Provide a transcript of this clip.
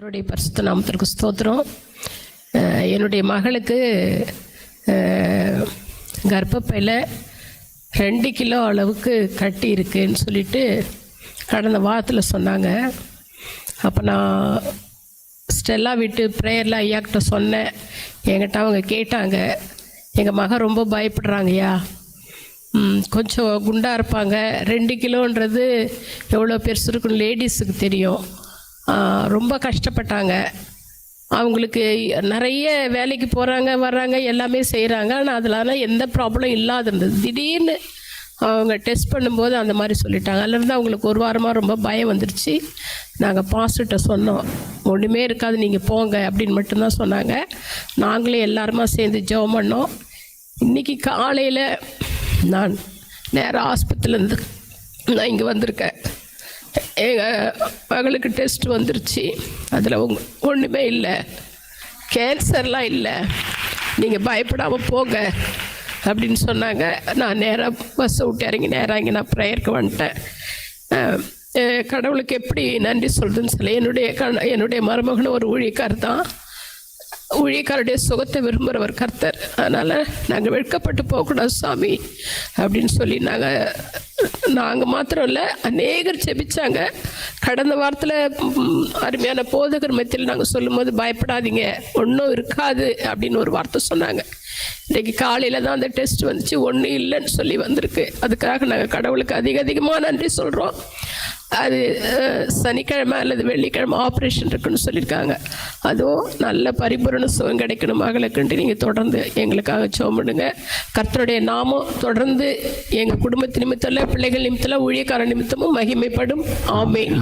கர்த்தருடைய பரிசுத்த நாமத்திற்கு ஸ்தோத்திரம். என்னுடைய மகளுக்கு கர்ப்பப்பையில் 2 கிலோ அளவுக்கு கட்டி இருக்குன்னு சொல்லிட்டு கடந்த வாரத்தில் சொன்னாங்க. அப்போ நான் ஸ்டெல்லா விட்டு ப்ரேயரில் ஐயாக்கிட்ட சொன்னேன். என்கிட்ட அவங்க கேட்டாங்க, எங்கள் மகன் ரொம்ப பயப்படுறாங்கய்யா, கொஞ்சம் குண்டாக இருப்பாங்க, 2 கிலோன்றது எவ்வளோ பெருசு இருக்குன்னு லேடிஸுக்கு தெரியும். ரொம்ப கஷ்டப்பட்டாங்க. அவங்களுக்கு நிறைய வேலைக்கு போகிறாங்க வர்றாங்க எல்லாமே செய்கிறாங்க, ஆனால் அதனால எந்த ப்ராப்ளம் இல்லாத இருந்தது. திடீர்னு அவங்க டெஸ்ட் பண்ணும்போது அந்த மாதிரி சொல்லிட்டாங்க. அதுலேருந்து அவங்களுக்கு ஒரு வாரமாக ரொம்ப பயம் வந்துடுச்சு. நாங்கள் பாஸ்டர்கிட்ட சொன்னோம், ஒன்றுமே இருக்காது நீங்கள் போங்க அப்படின்னு மட்டும்தான் சொன்னாங்க. நாங்களே எல்லாருமா சேர்ந்து ஜெபம் பண்ணோம். இன்றைக்கி காலையில் நான் நேராக ஆஸ்பத்திரியிலேருந்து நான் இங்கே வந்திருக்கேன். எங்கள் மகளுக்கு டெஸ்ட் வந்துருச்சு. அதில் ஒன்றுமே இல்லை, கேன்சர்லாம் இல்லை, நீங்கள் பயப்படாமல் போங்க அப்படின்னு சொன்னாங்க. நான் நேராக பஸ்ஸை விட்டு இறங்கி நேராக இங்கே நான் ப்ரேயருக்கு வந்துட்டேன். கடவுளுக்கு எப்படி நன்றி சொல்கிறதுன்னு சொல்லி என்னுடைய மருமகனும் ஒரு ஊழியக்காரர் தான். ஊழியக்காரருடைய சுகத்தை விரும்புகிறவர் கர்த்தர். அதனால் நாங்கள் வெட்கப்பட்டு போகக்கூடாது சாமி அப்படின்னு சொல்லி நாங்கள் மாத்திரம் இல்லை, அநேகர் ஜெபிச்சாங்க. கடந்த வாரத்தில் அருமையான போதகர் மத்தியில் நாங்கள் சொல்லும்போது பயப்படாதீங்க, ஒன்றும் இருக்காது அப்படின்னு ஒரு வார்த்தை சொன்னாங்க. இன்றைக்கி காலையில் தான் அந்த டெஸ்ட் வந்துச்சு, ஒன்றும் இல்லைன்னு சொல்லி வந்திருக்கு. அதுக்காக நாங்கள் கடவுளுக்கு அதிகமாக நன்றி சொல்கிறோம். அது சனிக்கிழமை அல்லது வெள்ளிக்கிழமை ஆப்ரேஷன் இருக்குன்னு சொல்லியிருக்காங்க. அதுவும் நல்ல பரிபூரண சுகம் கிடைக்கணும் மகளுக்குன்ட்டு நீங்கள் தொடர்ந்து எங்களுக்காக ஜெபம் பண்ணுங்க. கர்த்தருடைய நாமம் தொடர்ந்து எங்கள் குடும்பத்து நிமித்தம், பிள்ளைகள் நிமித்தம், ஊழியக்கார நிமித்தமும் மகிமைப்படும். ஆமென்.